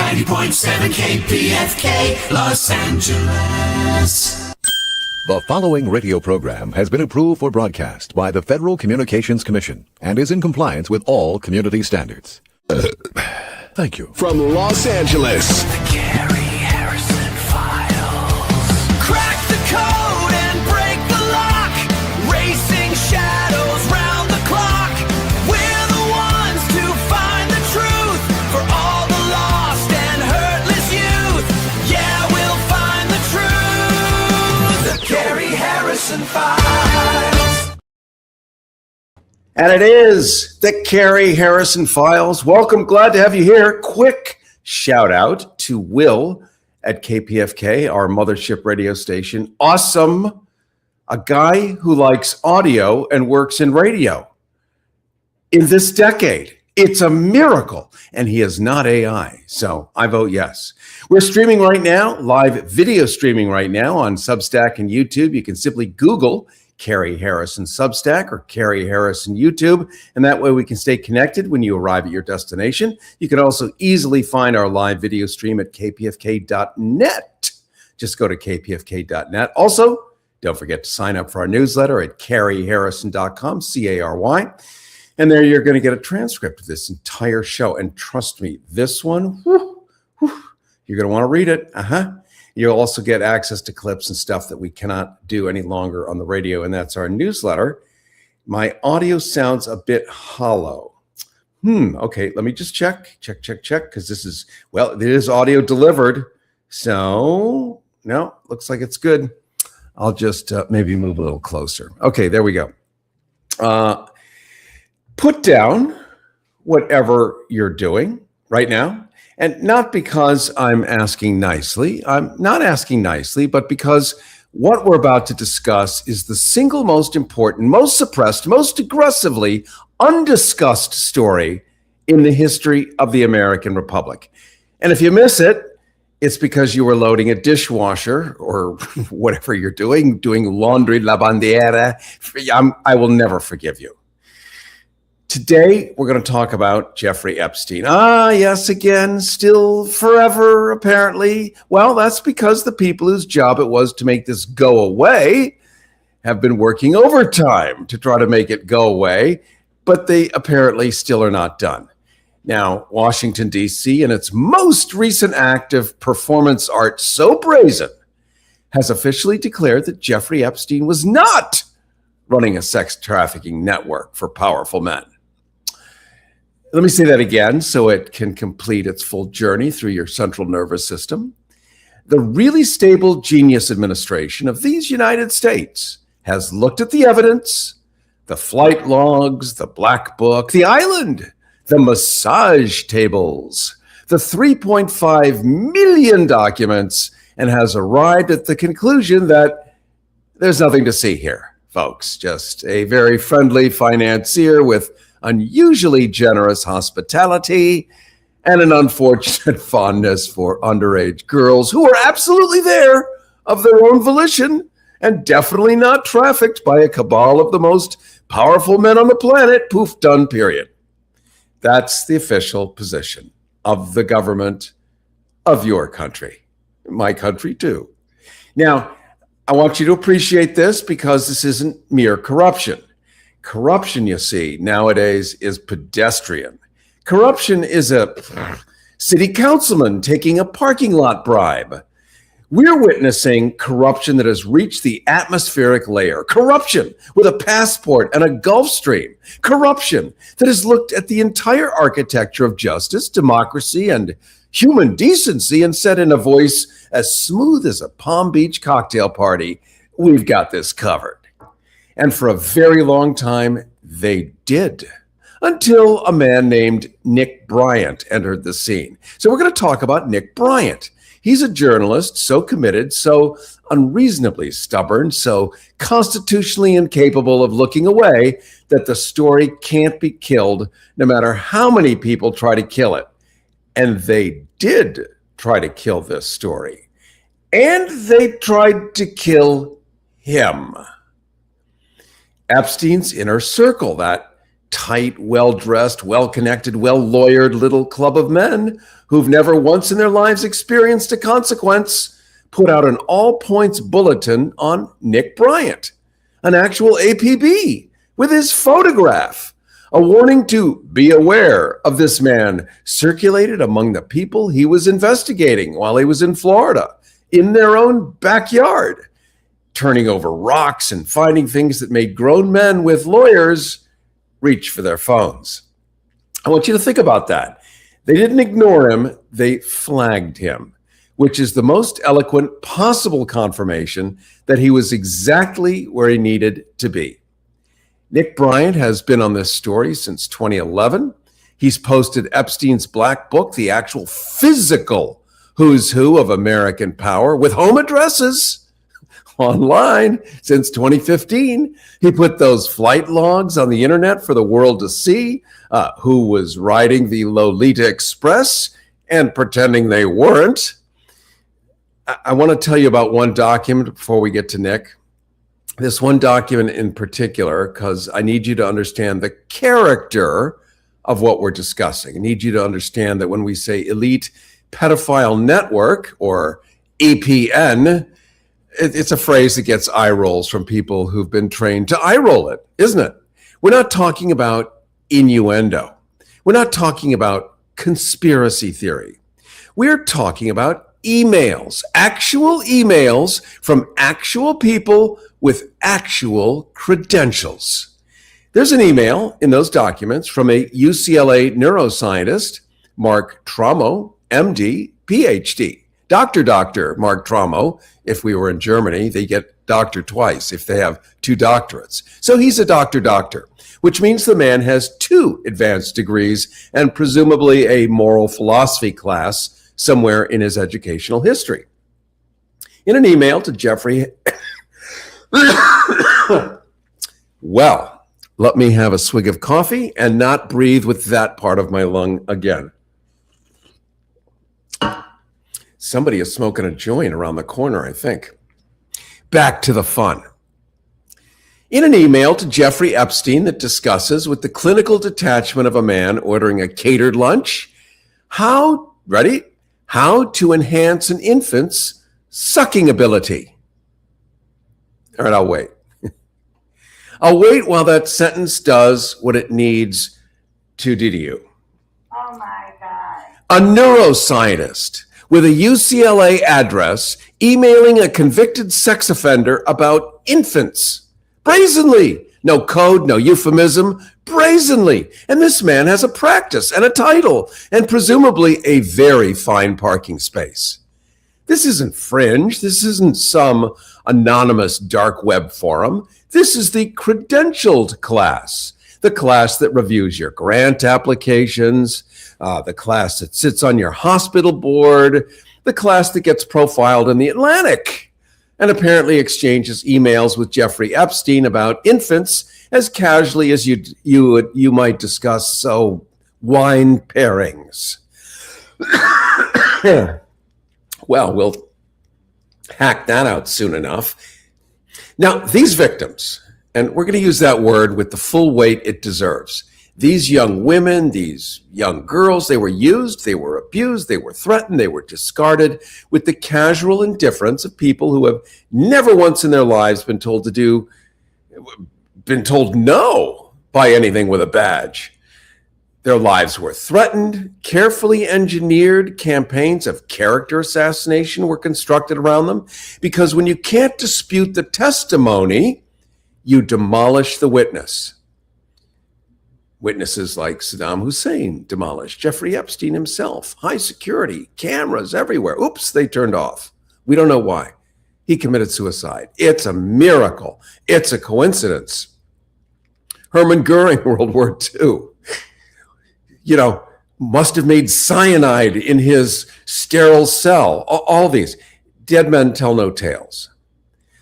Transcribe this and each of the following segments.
90.7 KPFK, Los Angeles. The following radio program has been approved for broadcast by the Federal Communications Commission and is in compliance with all community standards. Thank you. From Los Angeles, The Cary Harrison Files. Crack the code and break the lock. Racing shadows round the clock. We're the ones to find the truth for all the lost and hurtless youth. Yeah, we'll find the truth. The Cary Harrison Files. And it is the Cary Harrison Files. Welcome. Glad to have you here. Quick shout out to Will at KPFK, our mothership radio station. Awesome. A guy who likes audio and works in radio. In this decade, it's a miracle. And he is not AI. So I vote yes. We're streaming right now, live video streaming right now on Substack and YouTube. You can simply Google Cary Harrison Substack or Cary Harrison YouTube, and that way we can stay connected when you arrive at your destination. You can also easily find our live video stream at kpfk.net. Just go to kpfk.net. Also, don't forget to sign up for our newsletter at caryharrison.com, C-A-R-Y. And there you're going to get a transcript of this entire show. And trust me, this one, you're going to want to read it. You'll also get access to clips and stuff that we cannot do any longer on the radio, and that's our newsletter. My audio sounds a bit hollow. Okay, let me just check, because this is, well, it is audio delivered. So, no, looks like it's good. I'll just maybe move a little closer. Okay, there we go. Put down whatever you're doing right now. And not because I'm asking nicely. I'm not asking nicely, but because what we're about to discuss is the single most important, most suppressed, most aggressively undiscussed story in the history of the American Republic. And if you miss it, it's because you were loading a dishwasher or whatever you're doing laundry, la bandiera. I will never forgive you. Today, we're going to talk about Jeffrey Epstein. Yes, again, still forever, apparently. Well, that's because the people whose job it was to make this go away have been working overtime to try to make it go away, but they apparently still are not done. Now, Washington, D.C., in its most recent act of performance art so brazen, has officially declared that Jeffrey Epstein was not running a sex trafficking network for powerful men. Let me say that again so it can complete its full journey through your central nervous system. The really stable genius administration of these United States has looked at the evidence, the flight logs, the black book, the island, the massage tables, the 3.5 million documents, and has arrived at the conclusion that there's nothing to see here, folks. Just a very friendly financier with unusually generous hospitality, and an unfortunate fondness for underage girls who are absolutely there of their own volition and definitely not trafficked by a cabal of the most powerful men on the planet. Poof, done, period. That's the official position of the government of your country, my country too. Now, I want you to appreciate this because this isn't mere corruption. Corruption, you see, nowadays is pedestrian. Corruption is a city councilman taking a parking lot bribe. We're witnessing corruption that has reached the atmospheric layer. Corruption with a passport and a Gulf Stream. Corruption that has looked at the entire architecture of justice, democracy, and human decency and said in a voice as smooth as a Palm Beach cocktail party, "We've got this covered." And for a very long time, they did, until a man named Nick Bryant entered the scene. So we're going to talk about Nick Bryant. He's a journalist, so committed, so unreasonably stubborn, so constitutionally incapable of looking away that the story can't be killed no matter how many people try to kill it. And they did try to kill this story. And they tried to kill him. Epstein's inner circle, that tight, well-dressed, well-connected, well-lawyered little club of men who've never once in their lives experienced a consequence put out an all-points bulletin on Nick Bryant, an actual APB with his photograph. A warning to be aware of this man circulated among the people he was investigating while he was in Florida, in their own backyard, turning over rocks and finding things that made grown men with lawyers reach for their phones. I want you to think about that. They didn't ignore him, they flagged him, which is the most eloquent possible confirmation that he was exactly where he needed to be. Nick Bryant has been on this story since 2011. He's posted Epstein's Black Book, the actual physical who's who of American power, with home addresses online since 2015. He put those flight logs on the internet for the world to see, who was riding the Lolita Express and pretending they weren't. I want to tell you about one document before we get to Nick. This one document in particular, because I need you to understand the character of what we're discussing. I need you to understand that when we say elite pedophile network, or EPN, it's a phrase that gets eye rolls from people who've been trained to eye roll it, isn't it? We're not talking about innuendo. We're not talking about conspiracy theory. We're talking about emails, actual emails from actual people with actual credentials. There's an email in those documents from a UCLA neuroscientist, Mark Tromo, MD, PhD. Dr. Mark Tromo. If we were in Germany, they get doctor twice if they have 2 doctorates. So he's a doctor, which means the man has 2 advanced degrees and presumably a moral philosophy class somewhere in his educational history. In an email to Jeffrey, well, let me have a swig of coffee and not breathe with that part of my lung again. Somebody is smoking a joint around the corner, I think. Back to the fun. In an email to Jeffrey Epstein that discusses with the clinical detachment of a man ordering a catered lunch, how to enhance an infant's sucking ability. All right, I'll wait. I'll wait while that sentence does what it needs to do to you. Oh my God. A neuroscientist with a UCLA address emailing a convicted sex offender about infants. Brazenly. No code, no euphemism, brazenly. And this man has a practice and a title and presumably a very fine parking space. This isn't fringe. This isn't some anonymous dark web forum. This is the credentialed class, the class that reviews your grant applications, the class that sits on your hospital board, the class that gets profiled in the Atlantic, and apparently exchanges emails with Jeffrey Epstein about infants as casually as you might discuss wine pairings. Well, we'll hack that out soon enough. Now, these victims, and we're going to use that word with the full weight it deserves. These young women, these young girls, they were used, they were abused, they were threatened, they were discarded with the casual indifference of people who have never once in their lives been told no by anything with a badge. Their lives were threatened. Carefully engineered campaigns of character assassination were constructed around them, because when you can't dispute the testimony, you demolish the witness. Witnesses like Saddam Hussein demolished, Jeffrey Epstein himself, high security, cameras everywhere. Oops, they turned off. We don't know why. He committed suicide. It's a miracle. It's a coincidence. Hermann Goering, World War II, must have made cyanide in his sterile cell. All these. Dead men tell no tales.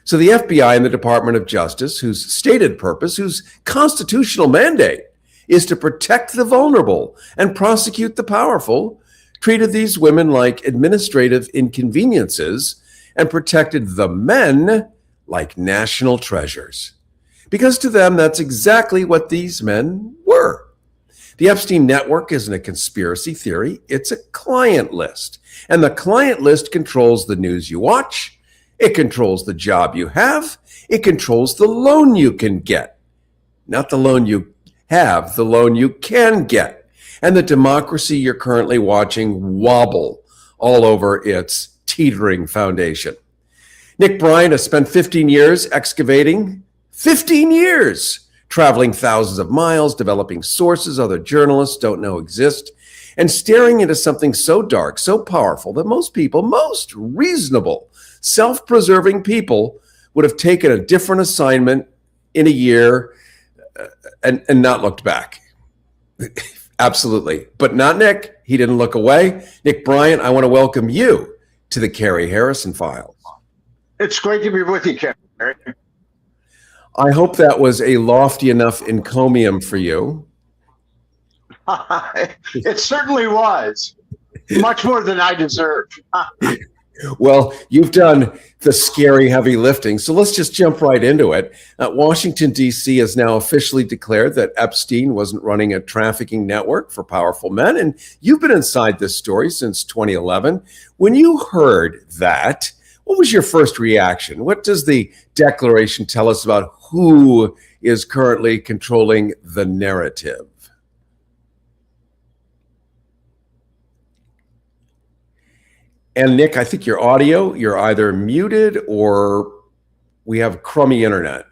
So the FBI and the Department of Justice, whose stated purpose, whose constitutional mandate is to protect the vulnerable and prosecute the powerful, treated these women like administrative inconveniences and protected the men like national treasures. because to them, that's exactly what these men were. The Epstein network isn't a conspiracy theory, it's a client list. And the client list controls the news you watch, it controls the job you have, it controls the loan you can get. Not the loan you have, the loan you can get. And the democracy you're currently watching wobble all over its teetering foundation. Nick Bryant has spent 15 years excavating, 15 years traveling thousands of miles, developing sources other journalists don't know exist, and staring into something so dark, so powerful that most people, most reasonable, self-preserving people would have taken a different assignment in a year and not looked back. Absolutely. But not Nick. He didn't look away. Nick Bryant, I want to welcome you to the Cary Harrison Files. It's great to be with you, Cary. I hope that was a lofty enough encomium for you. It certainly was. Much more than I deserved. Well, you've done the scary heavy lifting, so let's just jump right into it. Washington, D.C. has now officially declared that Epstein wasn't running a trafficking network for powerful men, and you've been inside this story since 2011. When you heard that, what was your first reaction? What does the declaration tell us about who is currently controlling the narrative? And Nick, I think your audio, you're either muted or we have crummy internet.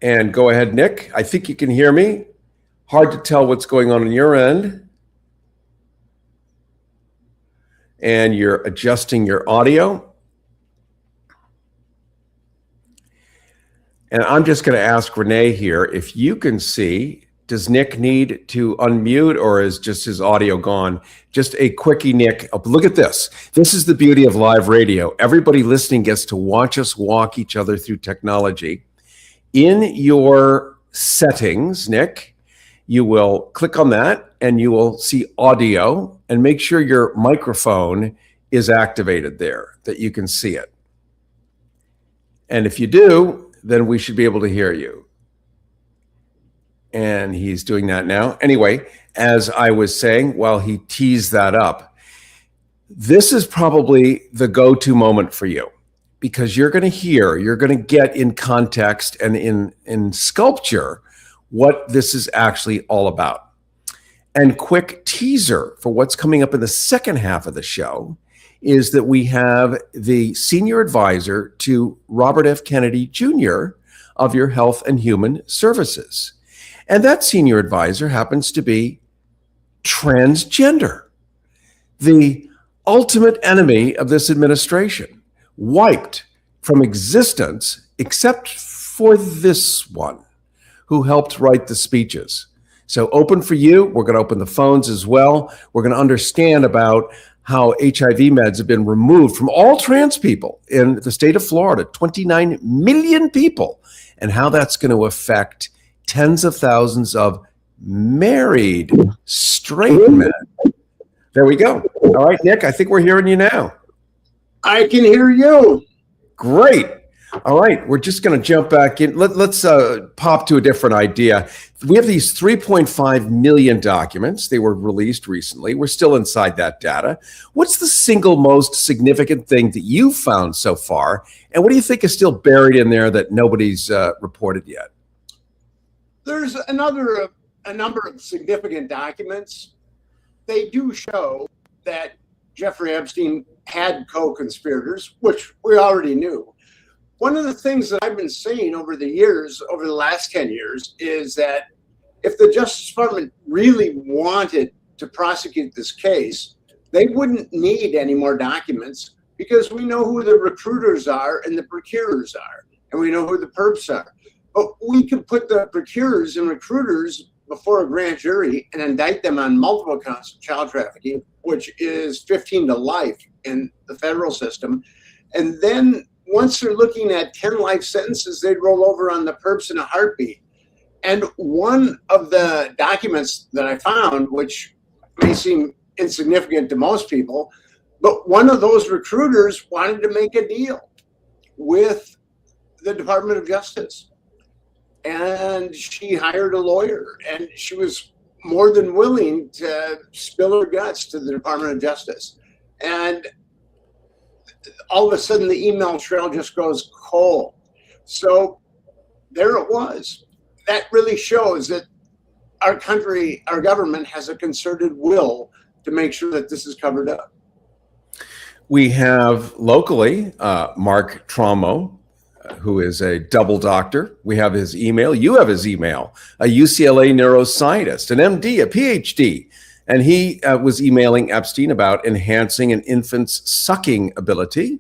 And go ahead, Nick. I think you can hear me. Hard to tell what's going on your end. And you're adjusting your audio. And I'm just going to ask Renee here if you can see. Does Nick need to unmute or is just his audio gone? Just a quickie, Nick. Oh, look at this. This is the beauty of live radio. Everybody listening gets to watch us walk each other through technology. In your settings, Nick, you will click on that and you will see audio and make sure your microphone is activated there, that you can see it. And if you do, then we should be able to hear you. And he's doing that now. Anyway, as I was saying, while he teased that up, this is probably the go-to moment for you because you're going to get in context and in sculpture what this is actually all about. And quick teaser for what's coming up in the second half of the show is that we have the senior advisor to Robert F. Kennedy Jr. of your Health and Human Services. And that senior advisor happens to be transgender, the ultimate enemy of this administration, wiped from existence except for this one who helped write the speeches. So open for you. We're going to open the phones as well. We're going to understand about how HIV meds have been removed from all trans people in the state of Florida, 29 million people, and how that's going to affect tens of thousands of married straight men. There we go. All right, Nick, I think we're hearing you now. I can hear you. Great. All right, we're just going to jump back in. Let's pop to a different idea. We have these 3.5 million documents. They were released recently. We're still inside that data. What's the single most significant thing that you've found so far? And what do you think is still buried in there that nobody's reported yet? There's a number of significant documents. They do show that Jeffrey Epstein had co-conspirators, which we already knew. One of the things that I've been saying over the last 10 years, is that if the Justice Department really wanted to prosecute this case, they wouldn't need any more documents because we know who the recruiters are and the procurers are, and we know who the perps are. But we could put the procurers and recruiters before a grand jury and indict them on multiple counts of child trafficking, which is 15 to life in the federal system. And then once they're looking at 10 life sentences, they'd roll over on the perps in a heartbeat. And one of the documents that I found, which may seem insignificant to most people, But one of those recruiters wanted to make a deal with the Department of Justice. And she hired a lawyer, and she was more than willing to spill her guts to the Department of Justice. And all of a sudden, the email trail just goes cold. So there it was. That really shows that our country, our government has a concerted will to make sure that this is covered up. We have locally Mark Trommo, who is a double doctor. We have his email. You have his email, a UCLA neuroscientist, an MD, a PhD. And he was emailing Epstein about enhancing an infant's sucking ability.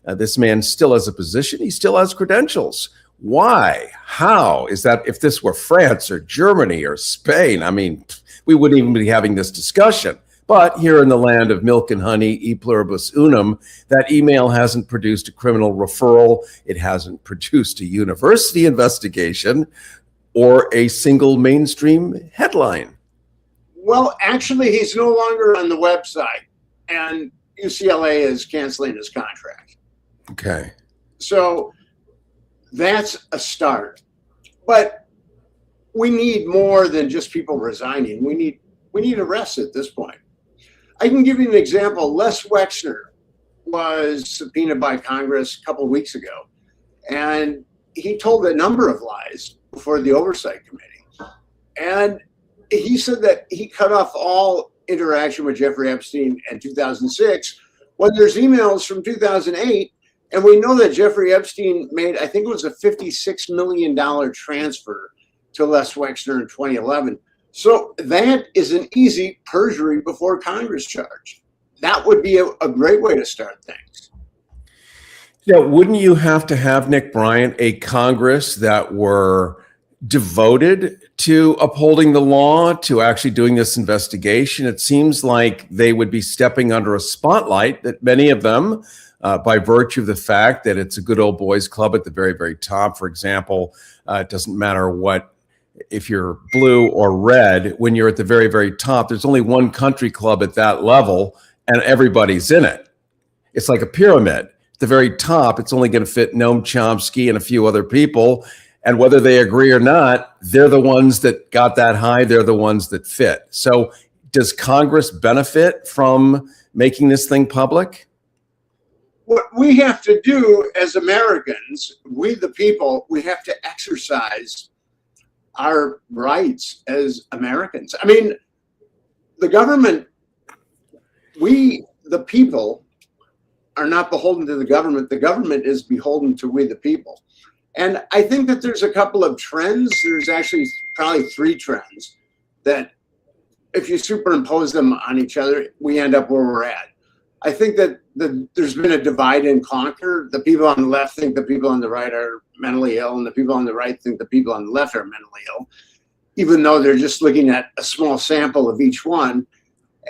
This man still has a position. He still has credentials. Why? How? Is that if this were France or Germany or Spain? I mean, we wouldn't even be having this discussion. But here in the land of milk and honey, e pluribus unum, that email hasn't produced a criminal referral. It hasn't produced a university investigation or a single mainstream headline. Well, actually, he's no longer on the website, and UCLA is canceling his contract. Okay. So that's a start. But we need more than just people resigning. We need arrests at this point. I can give you an example. Les Wexner was subpoenaed by Congress a couple of weeks ago, and he told a number of lies before the Oversight Committee. And he said that he cut off all interaction with Jeffrey Epstein in 2006 when there's emails from 2008. And we know that Jeffrey Epstein made, I think it was a $56 million transfer to Les Wexner in 2011. So that is an easy perjury before Congress charge. That would be a great way to start things. Yeah, wouldn't you have to have, Nick Bryant, a Congress that were devoted to upholding the law, to actually doing this investigation? It seems like they would be stepping under a spotlight that many of them, by virtue of the fact that it's a good old boys club at the very, very top. For example, it doesn't matter what, if you're blue or red, when you're at the very, very top, there's only one country club at that level and everybody's in it. It's like a pyramid. At the very top, it's only going to fit Noam Chomsky and a few other people. And whether they agree or not, they're the ones that got that high. They're the ones that fit. So does Congress benefit from making this thing public? What we have to do as Americans, we the people, we have to exercise our rights as Americans. I mean, the government, we the people are not beholden to the government. The government is beholden to we the people. And I think that there's a couple of trends. There's actually probably three trends that if you superimpose them on each other, we end up where we're at. I think that there's been a divide and conquer. The people on the left think the people on the right are mentally ill, and the people on the right think the people on the left are mentally ill, even though they're just looking at a small sample of each one.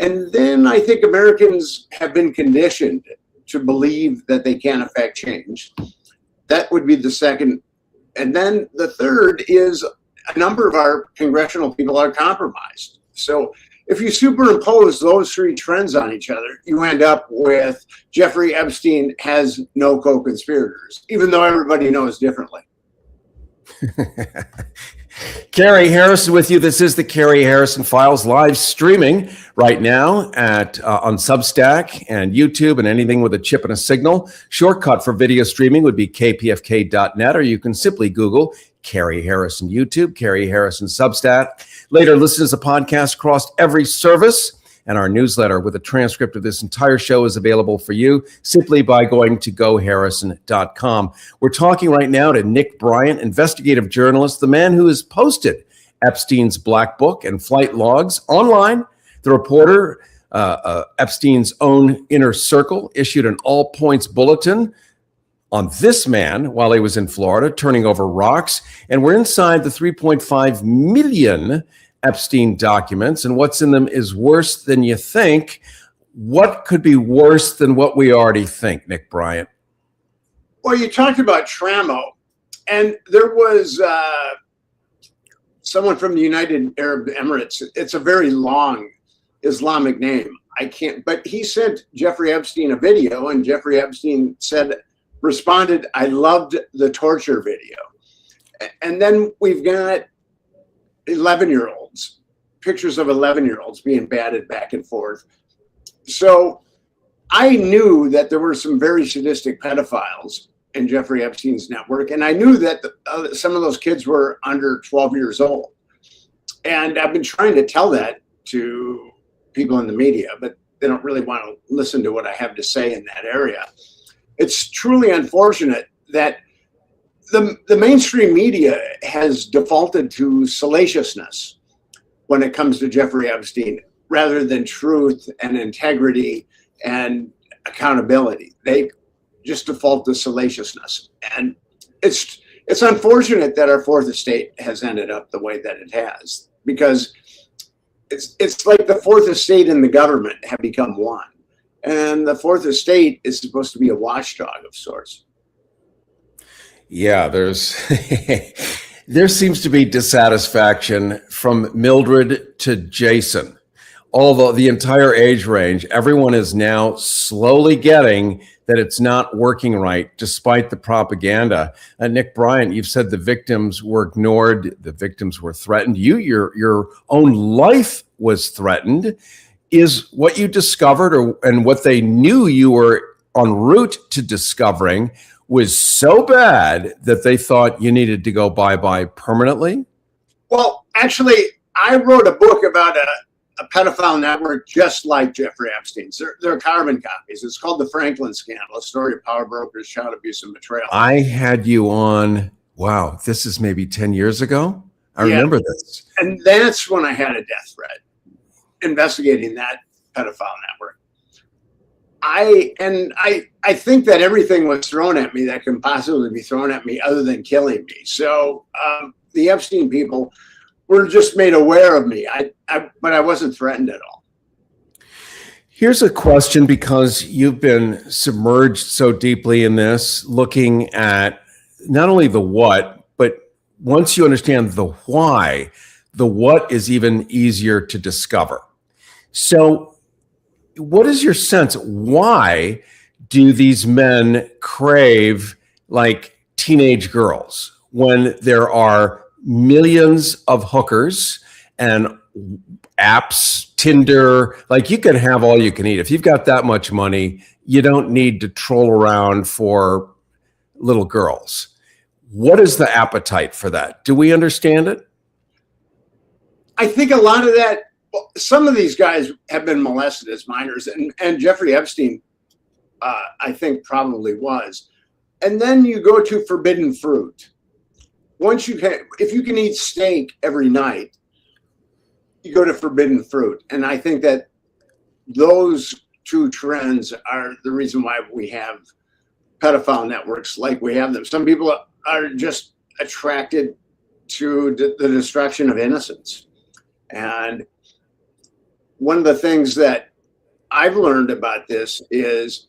And then I think Americans have been conditioned to believe that they can affect change. That would be the second. And then the third is a number of our congressional people are compromised. So if you superimpose those three trends on each other, you end up with Jeffrey Epstein has no co-conspirators, even though everybody knows differently. Cary Harrison with you. This is the Cary Harrison Files live streaming right now at on Substack and YouTube and anything with a chip and a signal. Shortcut for video streaming would be kpfk.net, or you can simply Google Cary Harrison YouTube, Cary Harrison Substack. Later, listen as a podcast across every service. And our newsletter with a transcript of this entire show is available for you simply by going to goharrison.com. We're talking right now to Nick Bryant, investigative journalist, the man who has posted Epstein's Black Book and flight logs online. The reporter, Epstein's own inner circle, issued an all-points bulletin on this man while he was in Florida, turning over rocks. And we're inside the 3.5 million Epstein documents, and what's in them is worse than you think. What could be worse than what we already think, Nick Bryant? Well, you talked about Tramo, and there was someone from the United Arab Emirates. It's a very long Islamic name. I can't, but he sent Jeffrey Epstein a video, and Jeffrey Epstein responded, I loved the torture video. And then we've got 11-year-olds, pictures of 11-year-olds being batted back and forth. So I knew that there were some very sadistic pedophiles in Jeffrey Epstein's network. And I knew that some of those kids were under 12 years old. And I've been trying to tell that to people in the media, but they don't really want to listen to what I have to say in that area. It's truly unfortunate that the mainstream media has defaulted to salaciousness when it comes to Jeffrey Epstein, rather than truth and integrity and accountability. They just default to salaciousness. And it's unfortunate that our fourth estate has ended up the way that it has, because it's like the fourth estate and the government have become one. And the fourth estate is supposed to be a watchdog of sorts. Yeah, there seems to be dissatisfaction from Mildred to Jason. Although the entire age range, everyone is now slowly getting that it's not working right, despite the propaganda. Nick Bryant, you've said the victims were ignored, the victims were threatened. Your own life was threatened. Is what you discovered, and what they knew you were en route to discovering, was so bad that they thought you needed to go bye-bye permanently? Well, actually, I wrote a book about a pedophile network just like Jeffrey Epstein's. There are carbon copies. It's called The Franklin Scandal, a story of power brokers, child abuse, and betrayal. I had you on, wow, this is maybe 10 years ago? I remember this. And that's when I had a death threat investigating that pedophile network. I think that everything was thrown at me that can possibly be thrown at me other than killing me. So the Epstein people were just made aware of me. But I wasn't threatened at all. Here's a question, because you've been submerged so deeply in this, looking at not only the what, but once you understand the why, the what is even easier to discover. So what is your sense? Why do these men crave like teenage girls when there are millions of hookers and apps, Tinder? Like, you can have all you can eat. If you've got that much money, you don't need to troll around for little girls. What is the appetite for that? Do we understand it? I think a lot of that, some of these guys have been molested as minors, and Jeffrey Epstein, I think, probably was. And then you go to forbidden fruit. If you can eat steak every night, you go to forbidden fruit. And I think that those two trends are the reason why we have pedophile networks like we have them. Some people are just attracted to the destruction of innocence. And one of the things that I've learned about this is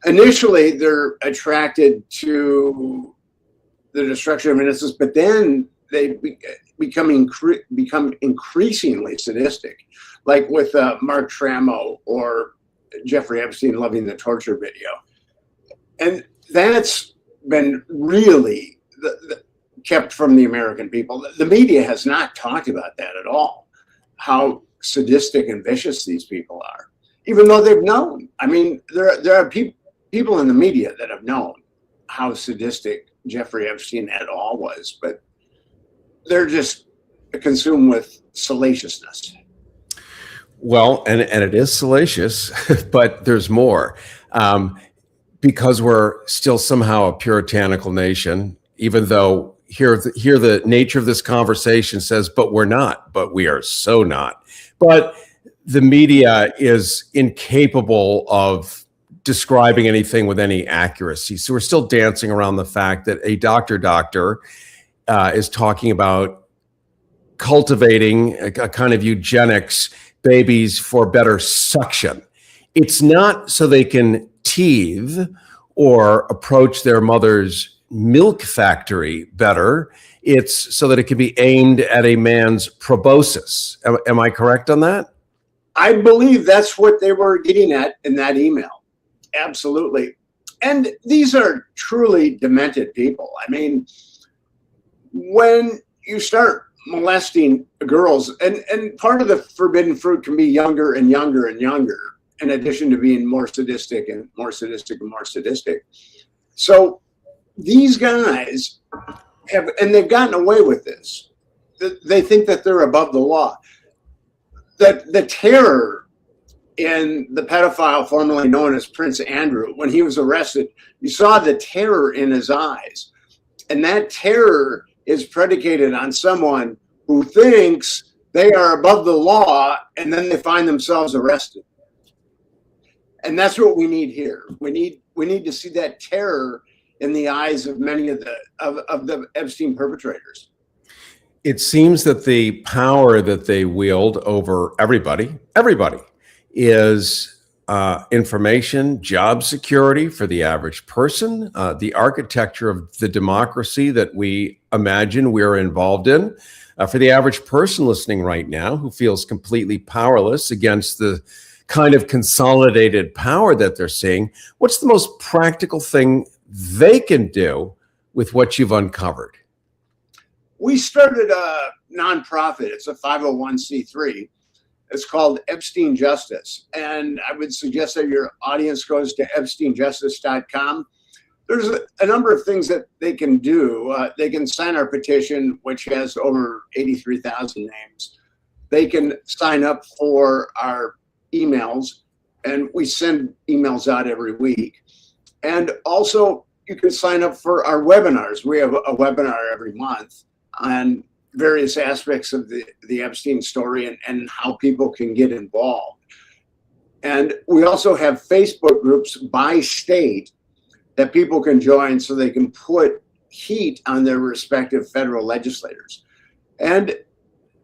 initially they're attracted to the destruction of innocence, but then they become increasingly sadistic, like with Mark Tramo or Jeffrey Epstein loving the torture video. And that's been really kept from the American people. The media has not talked about that at all, how sadistic and vicious these people are, even though they've known. I mean, there are people in the media that have known how sadistic Jeffrey Epstein et al. Was, but they're just consumed with salaciousness. Well, and it is salacious, but there's more. Because we're still somehow a puritanical nation, even though here the nature of this conversation says, but we're not, but we are so not. But the media is incapable of describing anything with any accuracy. So we're still dancing around the fact that a doctor is talking about cultivating a kind of eugenics, babies for better suction. It's not so they can teeth or approach their mother's milk factory better. It's so that it can be aimed at a man's proboscis. Am I correct on that? I believe that's what they were getting at in that email. Absolutely. And these are truly demented people. I mean, when you start molesting girls, and part of the forbidden fruit can be younger and younger and younger, in addition to being more sadistic and more sadistic and more sadistic. So these guys have, and they've gotten away with this. They think that they're above the law. The terror in the pedophile formerly known as Prince Andrew, when he was arrested, you saw the terror in his eyes. And that terror is predicated on someone who thinks they are above the law, and then they find themselves arrested. And that's what we need here. We need to see that terror in the eyes of many of the Epstein perpetrators. It seems that the power that they wield over everybody is information, job security for the average person, the architecture of the democracy that we imagine we're involved in. For the average person listening right now who feels completely powerless against the kind of consolidated power that they're seeing, what's the most practical thing they can do with what you've uncovered? We started a nonprofit. It's a 501c3. It's called Epstein Justice. And I would suggest that your audience goes to epsteinjustice.com. There's a number of things that they can do. They can sign our petition, which has over 83,000 names. They can sign up for our emails, and we send emails out every week. And also, you can sign up for our webinars. We have a webinar every month on various aspects of the Epstein story and how people can get involved. And we also have Facebook groups by state that people can join so they can put heat on their respective federal legislators. And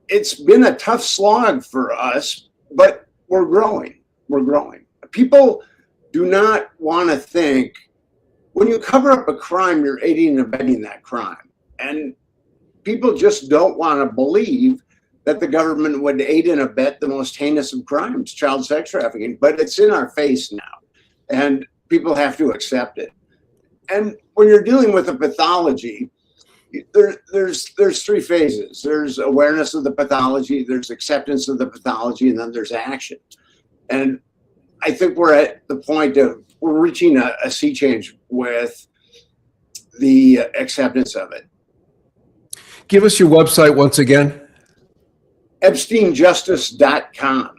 it's been a tough slog for us, but we're growing. We're growing. People do not want to think, when you cover up a crime, you're aiding and abetting that crime. And people just don't want to believe that the government would aid and abet the most heinous of crimes, child sex trafficking. But it's in our face now, and people have to accept it. And when you're dealing with a pathology, there's three phases. There's awareness of the pathology, there's acceptance of the pathology, and then there's action. And I think we're at the point of, we're reaching a sea change with the acceptance of it. Give us your website once again. EpsteinJustice.com.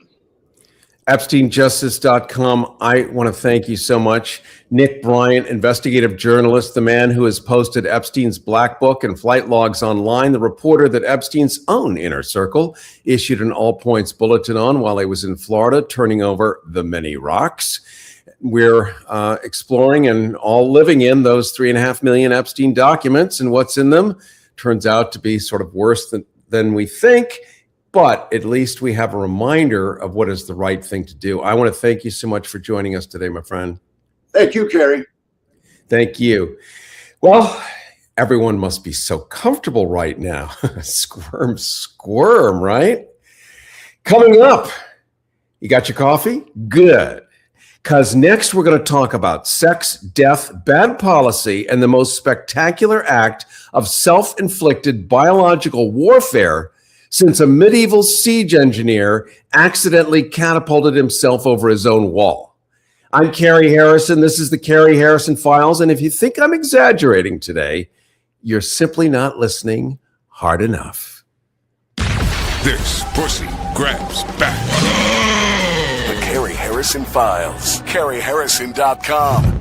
EpsteinJustice.com. I want to thank you so much. Nick Bryant, investigative journalist, the man who has posted Epstein's Black Book and flight logs online, the reporter that Epstein's own inner circle issued an all-points bulletin on while he was in Florida, turning over the many rocks. We're exploring and all living in those 3.5 million Epstein documents, and what's in them turns out to be sort of worse than we think. But at least we have a reminder of what is the right thing to do. I want to thank you so much for joining us today, my friend. Thank you, Cary. Thank you. Well, everyone must be so comfortable right now. Squirm, squirm, right? Coming up, you got your coffee? Good. Because next we're going to talk about sex, death, bad policy, and the most spectacular act of self-inflicted biological warfare since a medieval siege engineer accidentally catapulted himself over his own wall. I'm Cary Harrison. This is the Cary Harrison Files. And if you think I'm exaggerating today, you're simply not listening hard enough. This pussy grabs back. The Cary Harrison Files. CaryHarrison.com.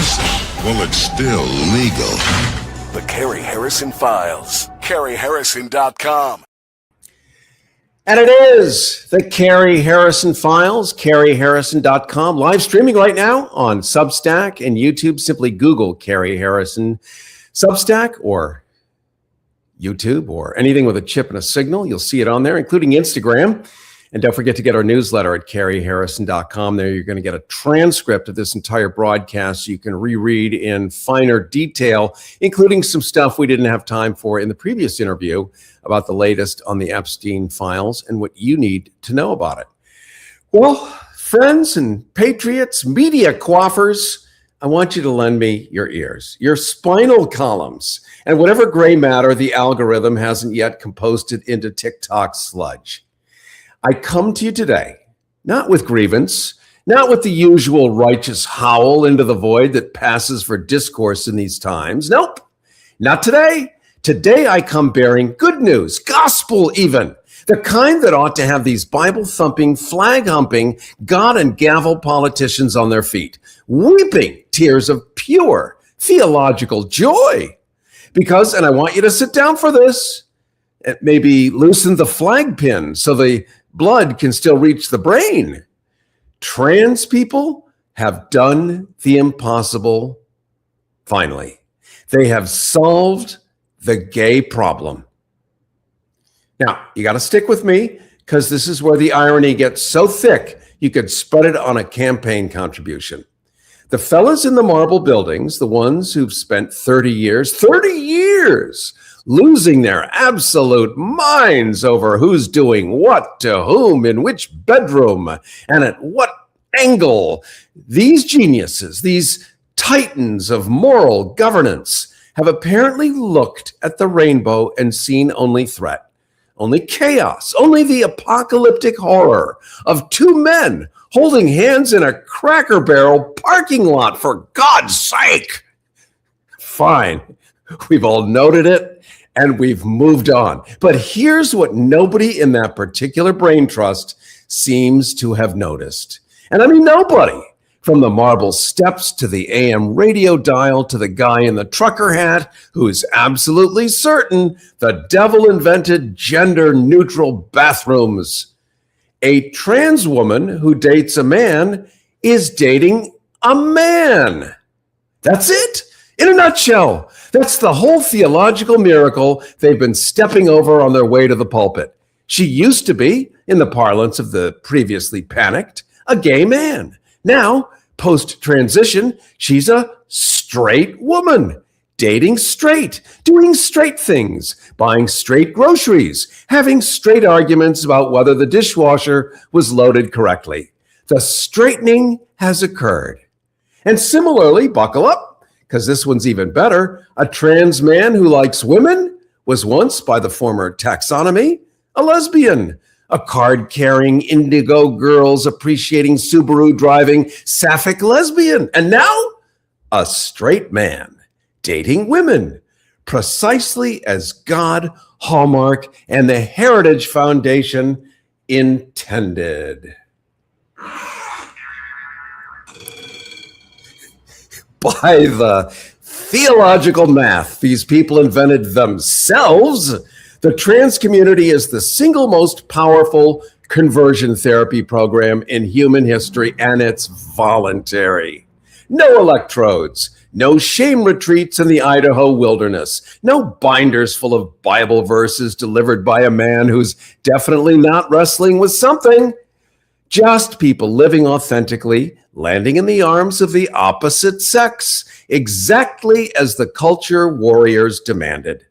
listen, well, it's still legal. The Cary Harrison Files. CaryHarrison.com. And it is the Cary Harrison Files, CaryHarrison.com. Live streaming right now on Substack and YouTube. Simply Google Cary Harrison Substack or YouTube or anything with a chip and a signal. You'll see it on there, including Instagram. And don't forget to get our newsletter at CaryHarrison.com. There you're going to get a transcript of this entire broadcast so you can reread in finer detail, including some stuff we didn't have time for in the previous interview about the latest on the Epstein files and what you need to know about it. Well, friends and patriots, media quaffers, I want you to lend me your ears, your spinal columns, and whatever gray matter the algorithm hasn't yet composted into TikTok sludge. I come to you today, not with grievance, not with the usual righteous howl into the void that passes for discourse in these times. Nope, not today. Today I come bearing good news, gospel even, the kind that ought to have these Bible-thumping, flag-humping, God and gavel politicians on their feet, weeping tears of pure theological joy. Because, and I want you to sit down for this, maybe loosen the flag pin so the blood can still reach the brain. Trans people have done the impossible. Finally, they have solved the gay problem. Now, you got to stick with me because this is where the irony gets so thick you could spread it on a campaign contribution. The fellas in the marble buildings, the ones who've spent 30 years losing their absolute minds over who's doing what to whom in which bedroom and at what angle. These geniuses, these titans of moral governance, have apparently looked at the rainbow and seen only threat, only chaos, only the apocalyptic horror of two men holding hands in a Cracker Barrel parking lot, for God's sake. Fine, we've all noted it. And we've moved on. But here's what nobody in that particular brain trust seems to have noticed. And I mean nobody. From the marble steps to the AM radio dial to the guy in the trucker hat who is absolutely certain the devil invented gender-neutral bathrooms. A trans woman who dates a man is dating a man. That's it. In a nutshell, that's the whole theological miracle they've been stepping over on their way to the pulpit. She used to be, in the parlance of the previously panicked, a gay man. Now, post-transition, she's a straight woman, dating straight, doing straight things, buying straight groceries, having straight arguments about whether the dishwasher was loaded correctly. The straightening has occurred. And similarly, buckle up, because this one's even better. A trans man who likes women was once, by the former taxonomy, a lesbian. A card-carrying indigo girls appreciating Subaru driving sapphic lesbian. And now, a straight man dating women, precisely as God, Hallmark, and the Heritage Foundation intended. By the theological math these people invented themselves, the trans community is the single most powerful conversion therapy program in human history, and it's voluntary. No electrodes, no shame retreats in the Idaho wilderness, no binders full of Bible verses delivered by a man who's definitely not wrestling with something. Just people living authentically, landing in the arms of the opposite sex, exactly as the culture warriors demanded.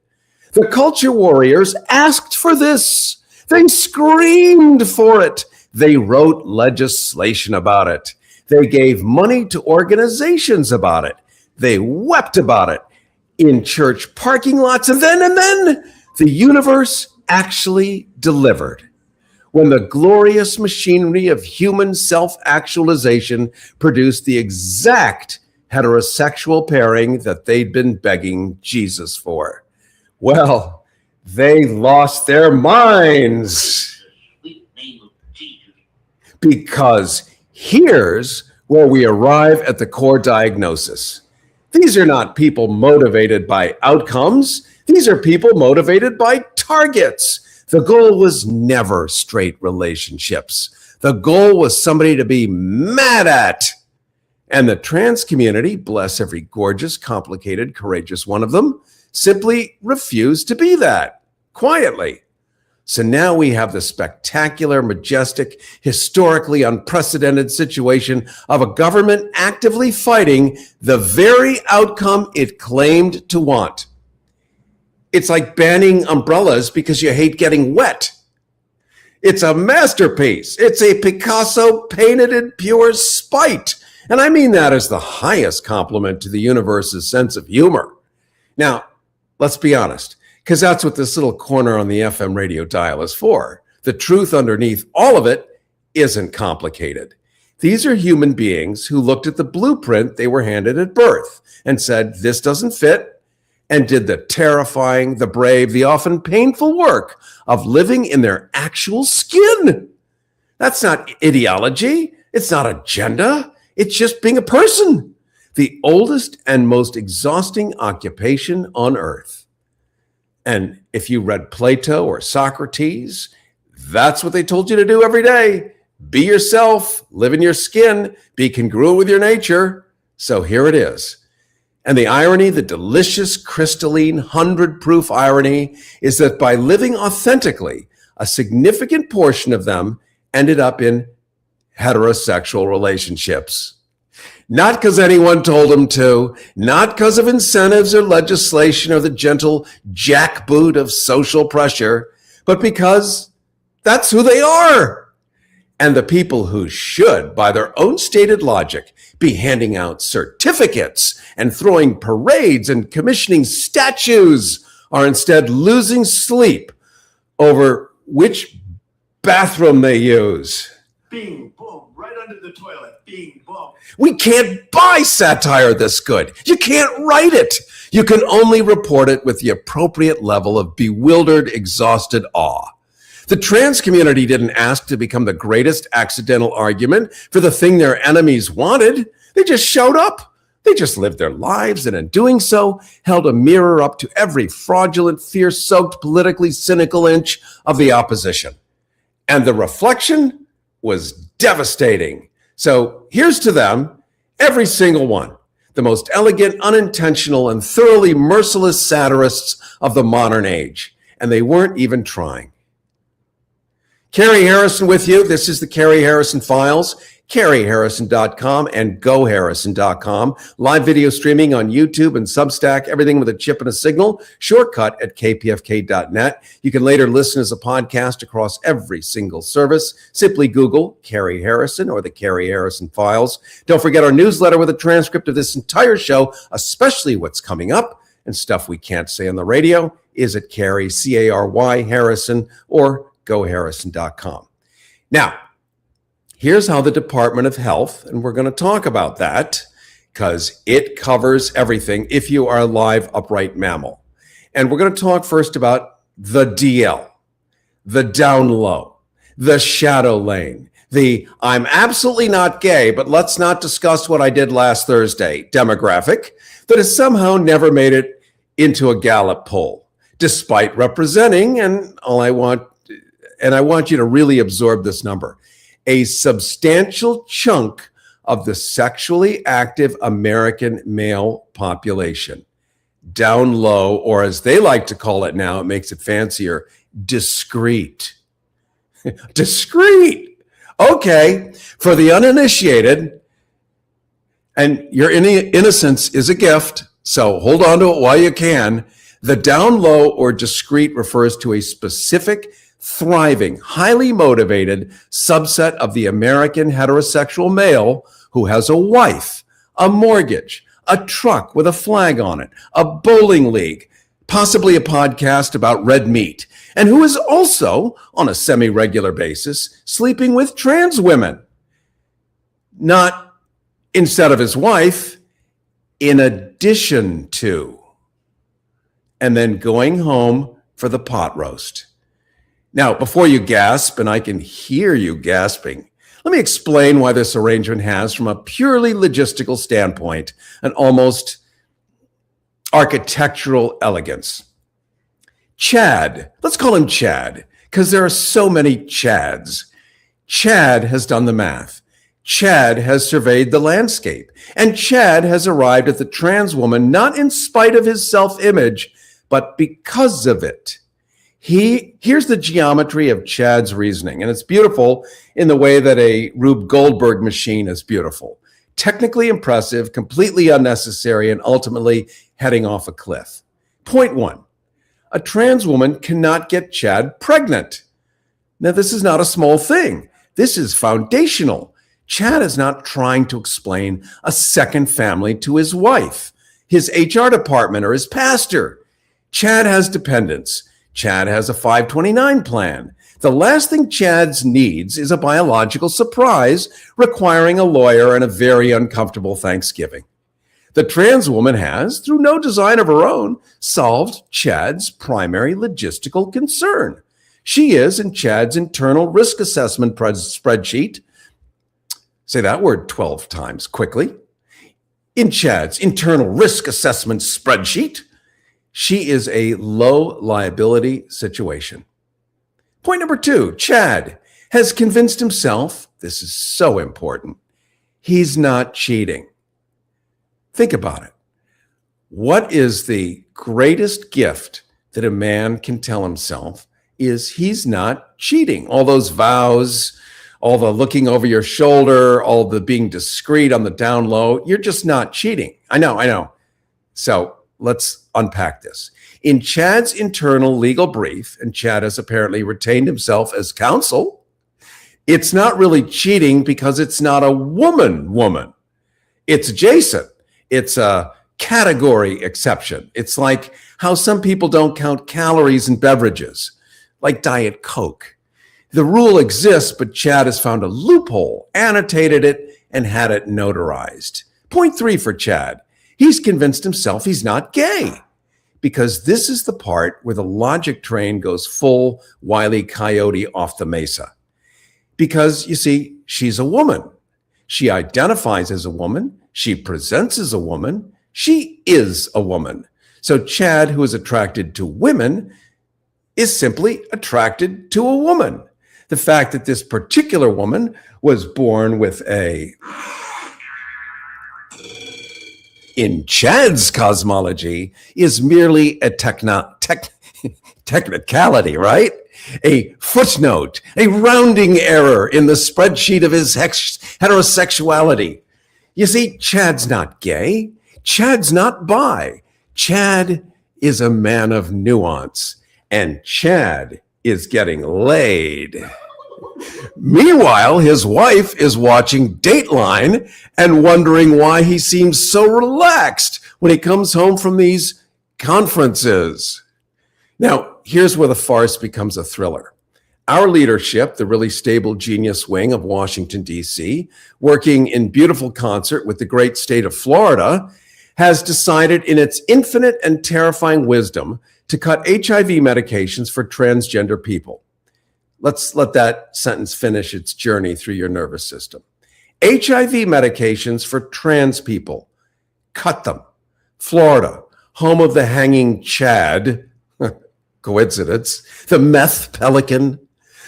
The culture warriors asked for this. They screamed for it. They wrote legislation about it. They gave money to organizations about it. They wept about it in church parking lots. And then the universe actually delivered. When the glorious machinery of human self-actualization produced the exact heterosexual pairing that they'd been begging Jesus for. Well, they lost their minds. Because here's where we arrive at the core diagnosis. These are not people motivated by outcomes. These are people motivated by targets. The goal was never straight relationships. The goal was somebody to be mad at. And the trans community, bless every gorgeous, complicated, courageous one of them, simply refused to be that, quietly. So now we have the spectacular, majestic, historically unprecedented situation of a government actively fighting the very outcome it claimed to want. It's like banning umbrellas because you hate getting wet. It's a masterpiece. It's a Picasso painted in pure spite. And I mean that as the highest compliment to the universe's sense of humor. Now, let's be honest, because that's what this little corner on the FM radio dial is for. The truth underneath all of it isn't complicated. These are human beings who looked at the blueprint they were handed at birth and said, this doesn't fit, and did the terrifying, the brave, the often painful work of living in their actual skin. That's not ideology. It's not agenda. It's just being a person. The oldest and most exhausting occupation on earth. And if you read Plato or Socrates, that's what they told you to do every day. Be yourself, live in your skin, be congruent with your nature. So here it is. And the irony, the delicious, crystalline, 100-proof irony, is that by living authentically, a significant portion of them ended up in heterosexual relationships. Not because anyone told them to, not because of incentives or legislation or the gentle jackboot of social pressure, but because that's who they are. And the people who should, by their own stated logic, be handing out certificates and throwing parades and commissioning statues are instead losing sleep over which bathroom they use. Bing, boom, right under the toilet. Bing, boom. We can't buy satire this good. You can't write it. You can only report it with the appropriate level of bewildered, exhausted awe. The trans community didn't ask to become the greatest accidental argument for the thing their enemies wanted. They just showed up. They just lived their lives, and in doing so, held a mirror up to every fraudulent, fear-soaked, politically cynical inch of the opposition. And the reflection was devastating. So here's to them, every single one, the most elegant, unintentional, and thoroughly merciless satirists of the modern age. And they weren't even trying. Cary Harrison with you. This is the Cary Harrison Files, CaryHarrison.com and GoHarrison.com. Live video streaming on YouTube and Substack, everything with a chip and a signal. Shortcut at kpfk.net. You can later listen as a podcast across every single service. Simply Google Cary Harrison or the Cary Harrison Files. Don't forget our newsletter with a transcript of this entire show, especially what's coming up and stuff we can't say on the radio, is at Cary, C-A-R-Y, Harrison, or GoHarrison.com. Now, here's how the Department of Health, and we're going to talk about that because it covers everything if you are a live, upright mammal. And we're going to talk first about the DL, the down low, the shadow lane, the I'm absolutely not gay, but let's not discuss what I did last Thursday demographic that has somehow never made it into a Gallup poll, despite representing, I want you to really absorb this number, a substantial chunk of the sexually active American male population. Down low, or as they like to call it now, it makes it fancier, discreet. Discreet. Okay, for the uninitiated, and your innocence is a gift, so hold on to it while you can. The down low or discreet refers to a specific, thriving, highly motivated subset of the American heterosexual male who has a wife, a mortgage, a truck with a flag on it, a bowling league, possibly a podcast about red meat, and who is also, on a semi-regular basis, sleeping with trans women. Not instead of his wife, in addition to, and then going home for the pot roast. Now, before you gasp, and I can hear you gasping, Let me explain why this arrangement has, from a purely logistical standpoint, an almost architectural elegance. Chad, let's call him Chad, because there are so many Chads. Chad has done the math. Chad has surveyed the landscape. And Chad has arrived at the trans woman not in spite of his self-image, but because of it. Here's the geometry of Chad's reasoning, and it's beautiful in the way that a Rube Goldberg machine is beautiful. Technically impressive, completely unnecessary, and ultimately heading off a cliff. Point one, a trans woman cannot get Chad pregnant. Now, this is not a small thing. This is foundational. Chad is not trying to explain a second family to his wife, his HR department, or his pastor. Chad has dependents. Chad has a 529 plan. The last thing Chad needs is a biological surprise requiring a lawyer and a very uncomfortable Thanksgiving. The trans woman has, through no design of her own, solved Chad's primary logistical concern. She is in Chad's internal risk assessment spreadsheet. Say that word 12 times quickly. In Chad's internal risk assessment spreadsheet, she is a low liability situation. Point number two, Chad has convinced himself, this is so important, he's not cheating. Think about it. What is the greatest gift that a man can tell himself is he's not cheating? All those vows, all the looking over your shoulder, all the being discreet on the down low, you're just not cheating. I know. So let's unpack this. In Chad's internal legal brief, and Chad has apparently retained himself as counsel, it's not really cheating because it's not a woman. It's adjacent. It's a category exception. It's like how some people don't count calories in beverages, like Diet Coke. The rule exists, but Chad has found a loophole, annotated it, and had it notarized. Point three for Chad. He's convinced himself he's not gay, because this is the part where the logic train goes full Wile E. Coyote off the mesa. Because, you see, she's a woman. She identifies as a woman. She presents as a woman. She is a woman. So Chad, who is attracted to women, is simply attracted to a woman. The fact that this particular woman was born with in Chad's cosmology, is merely a technicality, right? A footnote, a rounding error in the spreadsheet of his heterosexuality. You see, Chad's not gay. Chad's not bi. Chad is a man of nuance, and Chad is getting laid. Meanwhile, his wife is watching Dateline and wondering why he seems so relaxed when he comes home from these conferences. Now, here's where the farce becomes a thriller. Our leadership, the really stable genius wing of Washington, D.C., working in beautiful concert with the great state of Florida, has decided in its infinite and terrifying wisdom to cut HIV medications for transgender people. Let's let that sentence finish its journey through your nervous system. HIV medications for trans people. Cut them. Florida, home of the hanging Chad, coincidence, the meth pelican,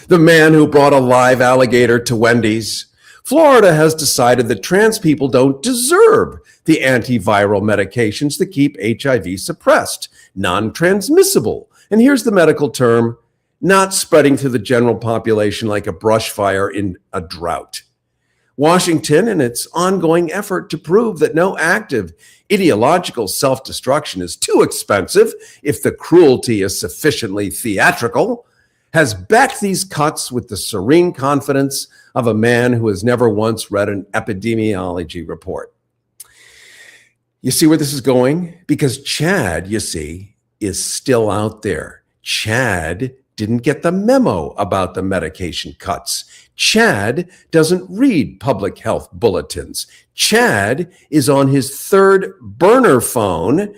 the man who brought a live alligator to Wendy's. Florida has decided that trans people don't deserve the antiviral medications that keep HIV suppressed, non-transmissible. And here's the medical term, not spreading to the general population like a brush fire in a drought. Washington, in its ongoing effort to prove that no active ideological self-destruction is too expensive if the cruelty is sufficiently theatrical, has backed these cuts with the serene confidence of a man who has never once read an epidemiology report. You see where this is going? Because Chad, you see, is still out there. Chad didn't get the memo about the medication cuts. Chad doesn't read public health bulletins. Chad is on his third burner phone,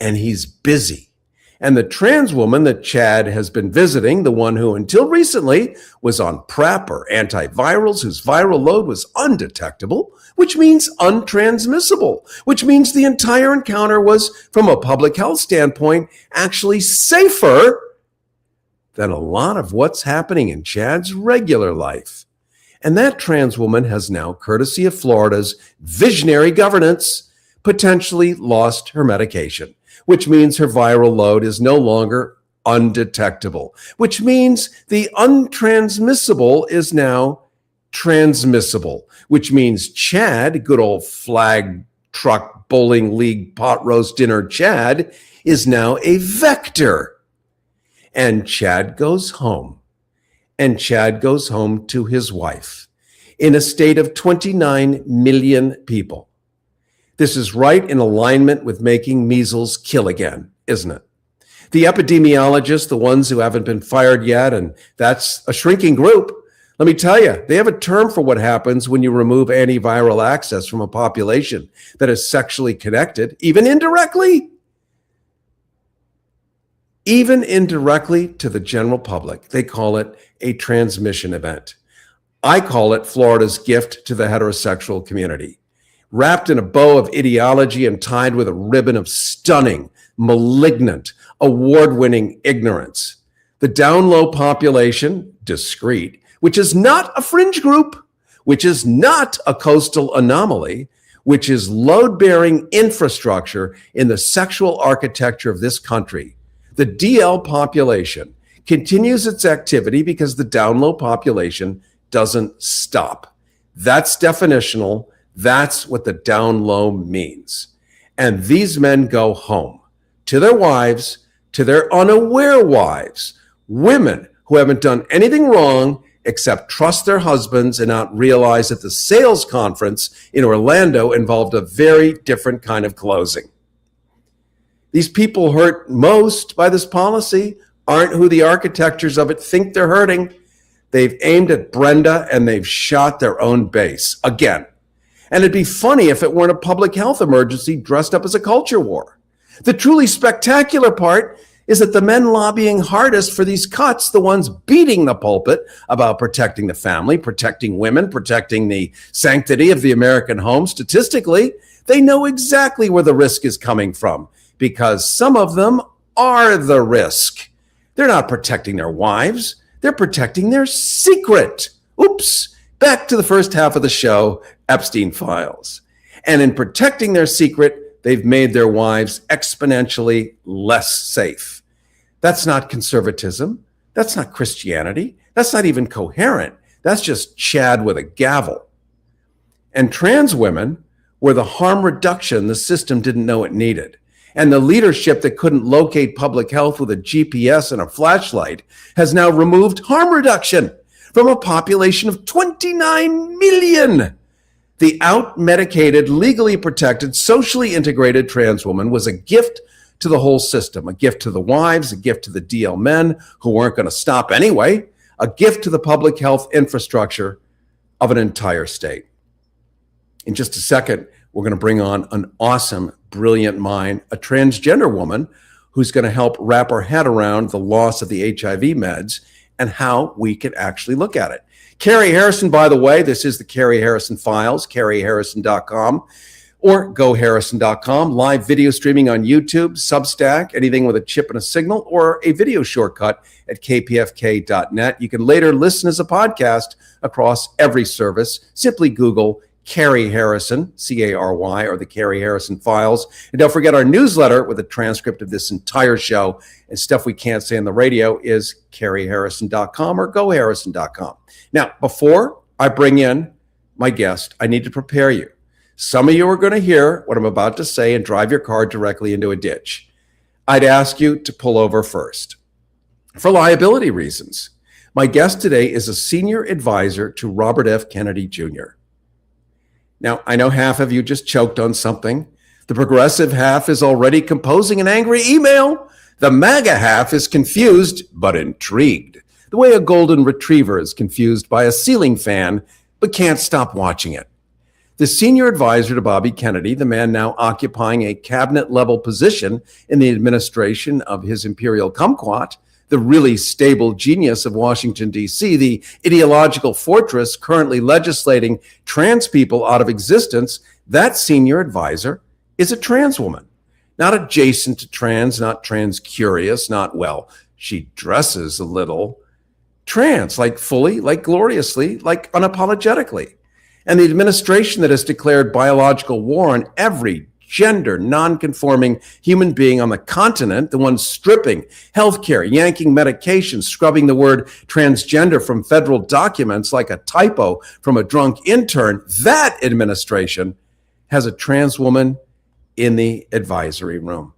and he's busy. And the trans woman that Chad has been visiting, the one who until recently was on PrEP or antivirals, whose viral load was undetectable, which means untransmissible, which means the entire encounter was, from a public health standpoint, actually safer than a lot of what's happening in Chad's regular life. And that trans woman has now, courtesy of Florida's visionary governance, potentially lost her medication, which means her viral load is no longer undetectable, which means the untransmissible is now transmissible, which means Chad, good old flag truck bowling league pot roast dinner Chad, is now a vector. And Chad goes home. And Chad goes home to his wife in a state of 29 million people. This is right in alignment with making measles kill again, isn't it? The epidemiologists, the ones who haven't been fired yet, and that's a shrinking group, let me tell you, they have a term for what happens when you remove antiviral access from a population that is sexually connected, even indirectly to the general public. They call it a transmission event. I call it Florida's gift to the heterosexual community. Wrapped in a bow of ideology and tied with a ribbon of stunning, malignant, award-winning ignorance. The down low population, discreet, which is not a fringe group, which is not a coastal anomaly, which is load-bearing infrastructure in the sexual architecture of this country. The DL population continues its activity because the down low population doesn't stop. That's definitional. That's what the down low means. And these men go home to their wives, to their unaware wives, women who haven't done anything wrong except trust their husbands and not realize that the sales conference in Orlando involved a very different kind of closing. These people hurt most by this policy aren't who the architectures of it think they're hurting. They've aimed at Brenda and they've shot their own base again. And it'd be funny if it weren't a public health emergency dressed up as a culture war. The truly spectacular part is that the men lobbying hardest for these cuts, the ones beating the pulpit about protecting the family, protecting women, protecting the sanctity of the American home, statistically, they know exactly where the risk is coming from because some of them are the risk. They're not protecting their wives. They're protecting their secret. Oops. Back to the first half of the show, Epstein files. And in protecting their secret, they've made their wives exponentially less safe. That's not conservatism. That's not Christianity. That's not even coherent. That's just Chad with a gavel. And trans women were the harm reduction the system didn't know it needed. And the leadership that couldn't locate public health with a GPS and a flashlight has now removed harm reduction from a population of 29 million. The out-medicated, legally protected, socially integrated trans woman was a gift to the whole system, a gift to the wives, a gift to the DL men who weren't going to stop anyway, a gift to the public health infrastructure of an entire state. In just a second, we're going to bring on an awesome, brilliant mind, a transgender woman who's going to help wrap her head around the loss of the HIV meds and how we can actually look at it. Cary Harrison, by the way, this is the Cary Harrison Files, CaryHarrison.com or GoHarrison.com, live video streaming on YouTube, Substack, anything with a chip and a signal, or a video shortcut at kpfk.net. You can later listen as a podcast across every service. Simply Google Cary Harrison, C-A-R-Y, or the Cary Harrison Files. And don't forget our newsletter with a transcript of this entire show and stuff we can't say on the radio is CaryHarrison.com or GoHarrison.com. Now, before I bring in my guest, I need to prepare you. Some of you are going to hear what I'm about to say and drive your car directly into a ditch. I'd ask you to pull over first. For liability reasons, my guest today is a senior advisor to Robert F. Kennedy Jr. Now, I know half of you just choked on something. The progressive half is already composing an angry email. The MAGA half is confused but intrigued, the way a golden retriever is confused by a ceiling fan but can't stop watching it. The senior advisor to Bobby Kennedy, the man now occupying a cabinet-level position in the administration of his imperial kumquat, the really stable genius of Washington, D.C., the ideological fortress currently legislating trans people out of existence, that senior advisor is a trans woman. Not adjacent to trans, not trans curious, not, well, she dresses a little, trans, like fully, like gloriously, like unapologetically. And the administration that has declared biological war on every gender non-conforming human being on the continent, the one stripping healthcare, yanking medications, scrubbing the word transgender from federal documents like a typo from a drunk intern, that administration has a trans woman in the advisory room,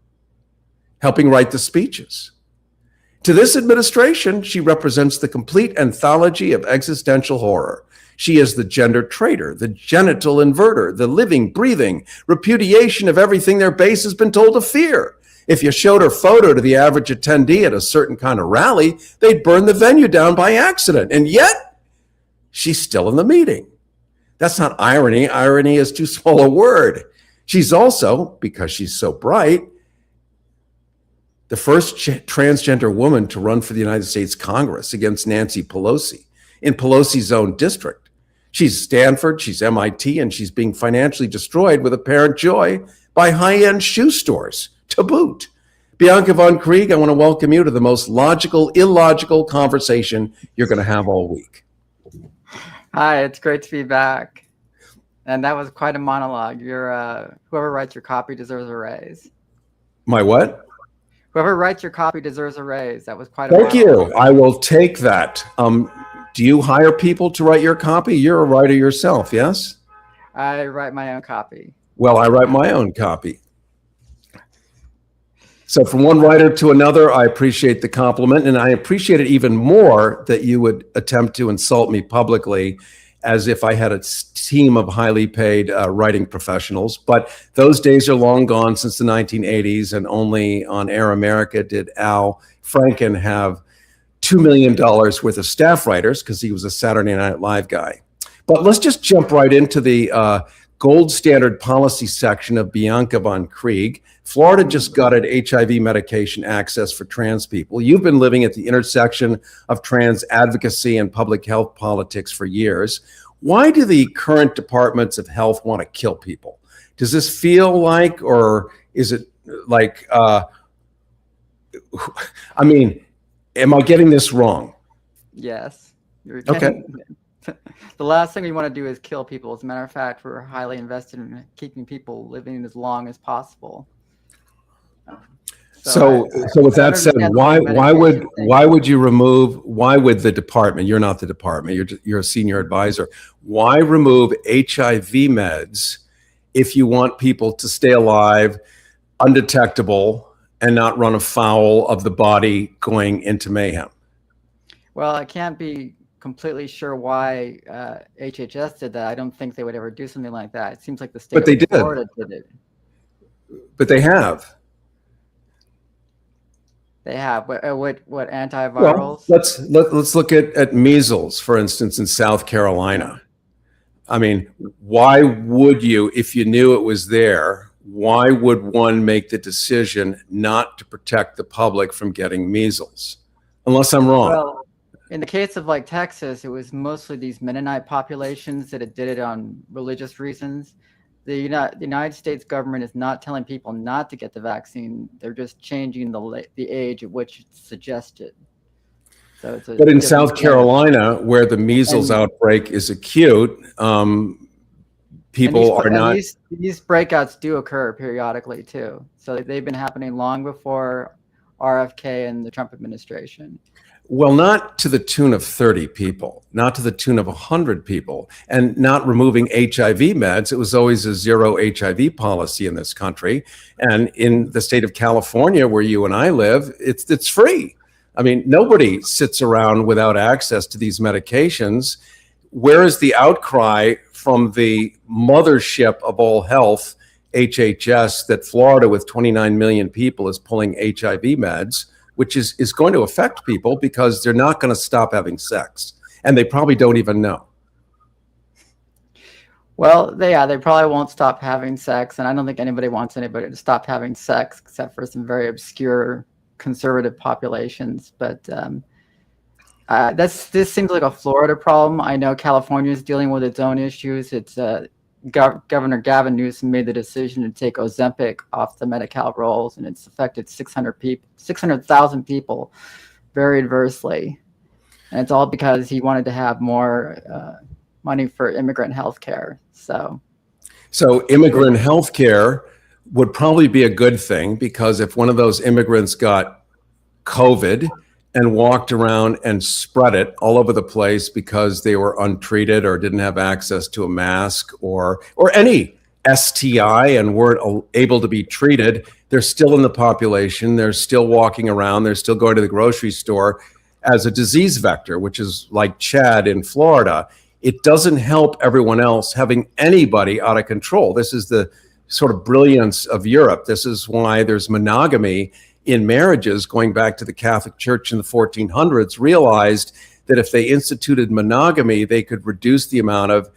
helping write the speeches. To this administration, she represents the complete anthology of existential horror. She is the gender traitor, the genital inverter, the living, breathing repudiation of everything their base has been told to fear. If you showed her photo to the average attendee at a certain kind of rally, they'd burn the venue down by accident. And yet, she's still in the meeting. That's not irony. Irony is too small a word. She's also, because she's so bright, the first transgender woman to run for the United States Congress against Nancy Pelosi in Pelosi's own district. She's Stanford, she's MIT, and she's being financially destroyed with apparent joy by high-end shoe stores to boot. Bianca von Krieg, I want to welcome you to the most logical, illogical conversation you're going to have all week. Hi, it's great to be back. And that was quite a monologue. Whoever writes your copy deserves a raise. My what? Whoever writes your copy deserves a raise. That was quite a Thank monologue. you. I will take that. Do you hire people to write your copy? You're a writer yourself, yes? I write my own copy. Well, I write my own copy. So from one writer to another, I appreciate the compliment, and I appreciate it even more that you would attempt to insult me publicly as if I had a team of highly paid writing professionals. But those days are long gone since the 1980s, and only on Air America did Al Franken have $2 million worth of staff writers because he was a Saturday Night Live guy. But let's just jump right into the gold standard policy section of Bianca von Krieg. Florida just gutted HIV medication access for trans people. You've been living at the intersection of trans advocacy and public health politics for years. Why do the current departments of health want to kill people? Does this feel like, or is it like, am I getting this wrong? Yes. Okay. The last thing we want to do is kill people. As a matter of fact, we're highly invested in keeping people living as long as possible. So with that said, why would the department, you're not the department, you're a senior advisor, why remove HIV meds if you want people to stay alive, undetectable, and not run afoul of the body going into mayhem? Well, I can't be completely sure why HHS did that. I don't think they would ever do something like that. It seems like the state of Florida did it. But they have. They have. What antivirals? Well, let's look at measles, for instance, in South Carolina. I mean, why would you, if you knew it was there, why would one make the decision not to protect the public from getting measles? Unless I'm wrong. Well, in the case of like Texas, it was mostly these Mennonite populations that it did it on religious reasons. The United States government is not telling people not to get the vaccine. They're just changing the age at which it's suggested. So but in South Carolina, where the measles outbreak is acute, people are not. These breakouts do occur periodically too. So they've been happening long before RFK and the Trump administration. Well, not to the tune of 30 people, not to the tune of 100 people, and not removing HIV meds. It was always a zero HIV policy in this country. And in the state of California, where you and I live, it's free. I mean, nobody sits around without access to these medications. Where is the outcry from the mothership of all health, HHS, that Florida with 29 million people is pulling HIV meds, which is going to affect people because they're not going to stop having sex. And they probably don't even know. Well, they probably won't stop having sex, and I don't think anybody wants anybody to stop having sex, except for some very obscure conservative populations. But this seems like a Florida problem. I know California is dealing with its own issues. It's Governor Gavin Newsom made the decision to take Ozempic off the Medi-Cal rolls, and it's affected 600,000 people very adversely. And it's all because he wanted to have more money for immigrant health care. So immigrant health care would probably be a good thing, because if one of those immigrants got COVID and walked around and spread it all over the place because they were untreated or didn't have access to a mask or any STI and weren't able to be treated, they're still in the population. They're still walking around. They're still going to the grocery store as a disease vector, which is like Chad in Florida. It doesn't help everyone else having anybody out of control. This is the sort of brilliance of Europe. This is why there's monogamy in marriages. Going back to the Catholic Church in the 1400s, realized that if they instituted monogamy, they could reduce the amount of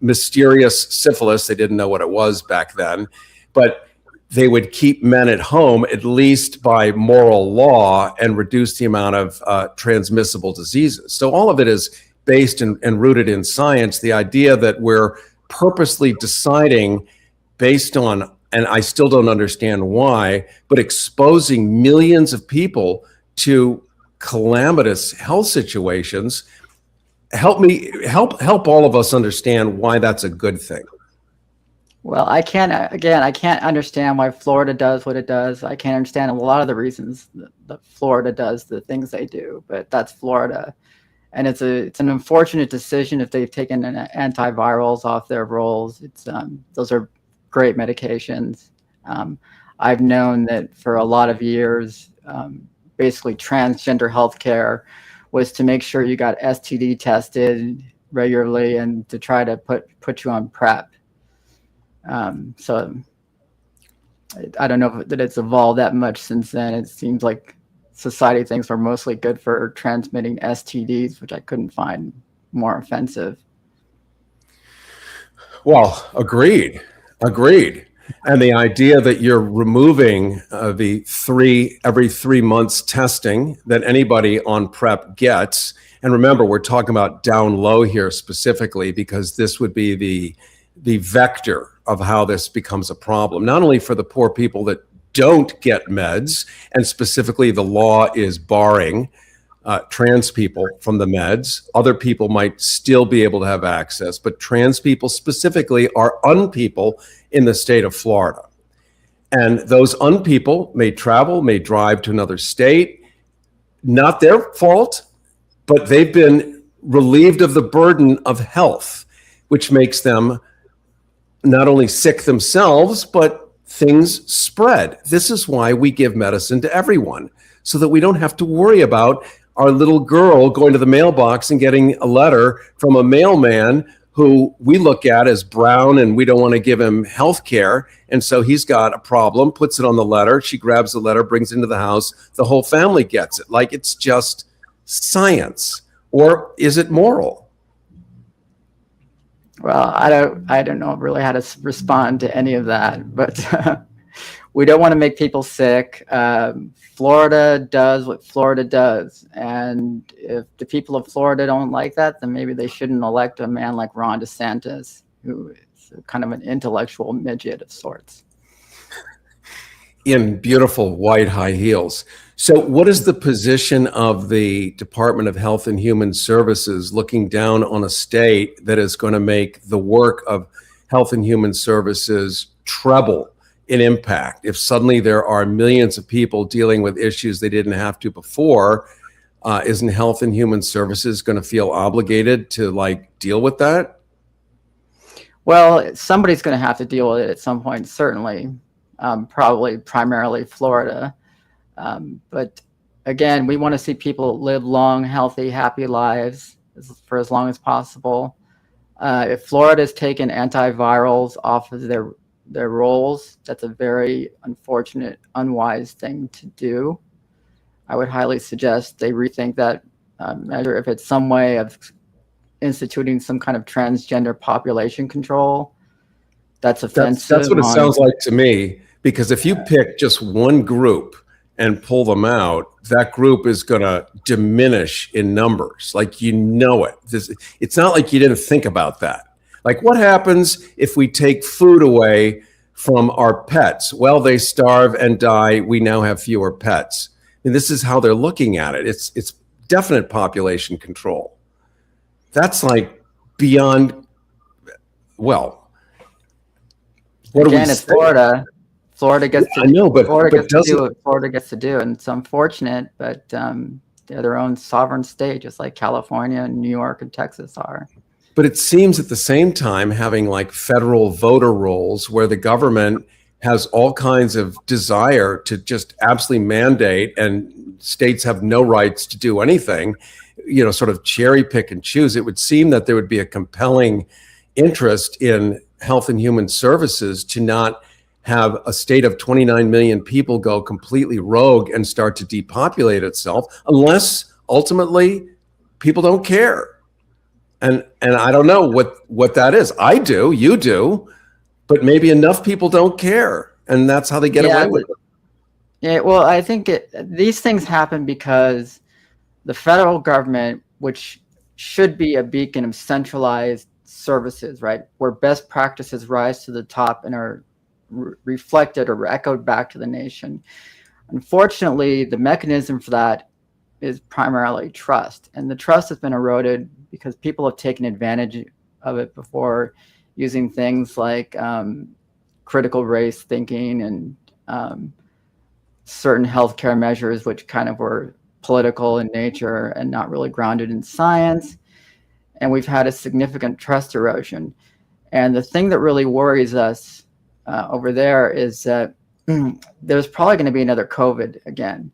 mysterious syphilis. They didn't know what it was back then, but they would keep men at home, at least by moral law, and reduce the amount of transmissible diseases. So all of it is based and rooted in science. The idea that we're purposely deciding based on, and I still don't understand why, but exposing millions of people to calamitous health situations. Help all of us understand why that's a good thing. Well, I can't understand why Florida does what it does. I can't understand a lot of the reasons that Florida does the things they do, but that's Florida. And it's an unfortunate decision if they've taken antivirals off their rolls. Those are great medications. I've known that for a lot of years, basically transgender healthcare was to make sure you got STD tested regularly and to try to put you on PrEP. So I don't know that it's evolved that much since then. It seems like society thinks we're mostly good for transmitting STDs, which I couldn't find more offensive. Well, agreed. And the idea that you're removing the every 3 months testing that anybody on PrEP gets, and remember, we're talking about down low here specifically, because this would be the vector of how this becomes a problem, not only for the poor people that don't get meds, and specifically the law is barring trans people from the meds. Other people might still be able to have access, but trans people specifically are unpeople in the state of Florida. And those unpeople may travel, may drive to another state, not their fault, but they've been relieved of the burden of health, which makes them not only sick themselves, but things spread. This is why we give medicine to everyone, so that we don't have to worry about our little girl going to the mailbox and getting a letter from a mailman who we look at as brown and we don't want to give him health care. And so he's got a problem, puts it on the letter. She grabs the letter, brings it into the house. The whole family gets it. Like it's just science. Or is it moral? Well, I don't know really how to respond to any of that, but we don't want to make people sick. Florida does what Florida does, and if the people of Florida don't like that, then maybe they shouldn't elect a man like Ron DeSantis, who is kind of an intellectual midget of sorts. In beautiful white high heels. So what is the position of the Department of Health and Human Services looking down on a state that is going to make the work of Health and Human Services treble in impact? If suddenly there are millions of people dealing with issues they didn't have to before, isn't Health and Human Services going to feel obligated to deal with that? Well, somebody's going to have to deal with it at some point, certainly. Probably primarily Florida. But again, we want to see people live long, healthy, happy lives for as long as possible. If Florida's taken antivirals off of their rolls, that's a very unfortunate, unwise thing to do. I would highly suggest they rethink that measure if it's some way of instituting some kind of transgender population control. That's offensive. That's what it sounds like to me, because if you pick just one group and pull them out, that group is going to diminish in numbers. Like, it's not like you didn't think about that. Like, what happens if we take food away from our pets? Well, they starve and die. We now have fewer pets. And this is how they're looking at it. It's definite population control. That's like beyond, well, what again, do we it's say? Florida. Florida gets to. I know, but Florida gets to doesn't- do what Florida gets to do, and it's unfortunate, but they're their own sovereign state, just like California and New York and Texas are. But it seems at the same time having like federal voter rolls where the government has all kinds of desire to just absolutely mandate, and states have no rights to do anything, sort of cherry pick and choose. It would seem that there would be a compelling interest in Health and Human Services to not have a state of 29 million people go completely rogue and start to depopulate itself, unless ultimately people don't care. And I don't know what that is. I do, you do, but maybe enough people don't care, and that's how they get away with it. Yeah, well, I think these things happen because the federal government, which should be a beacon of centralized services, right, where best practices rise to the top and are reflected or echoed back to the nation. Unfortunately, the mechanism for that is primarily trust, and the trust has been eroded because people have taken advantage of it before, using things like critical race thinking and certain healthcare measures, which kind of were political in nature and not really grounded in science. And we've had a significant trust erosion. And the thing that really worries us over there is that there's probably going to be another COVID again.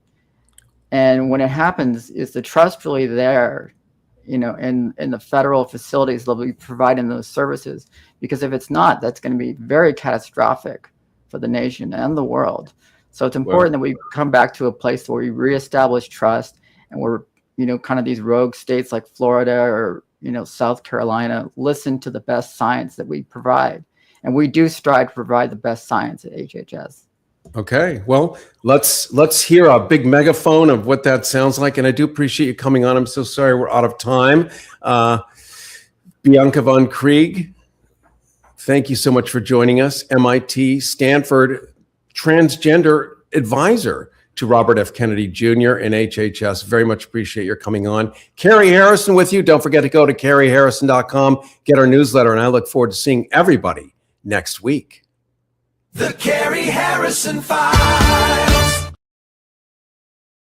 And when it happens, is the trust really there, in the federal facilities that will be providing those services? Because if it's not, that's going to be very catastrophic for the nation and the world. So it's important that we come back to a place where we reestablish trust, and we're, kind of these rogue states like Florida or, South Carolina, listen to the best science that we provide. And we do strive to provide the best science at HHS. Okay, well, let's hear a big megaphone of what that sounds like. And I do appreciate you coming on. I'm so sorry we're out of time. Bianca von Krieg, thank you so much for joining us. MIT, Stanford transgender advisor to Robert F. Kennedy Jr. and HHS. Very much appreciate your coming on. Cary Harrison with you. Don't forget to go to CaryHarrison.com, get our newsletter, and I look forward to seeing everybody next week. The Cary Harrison Files.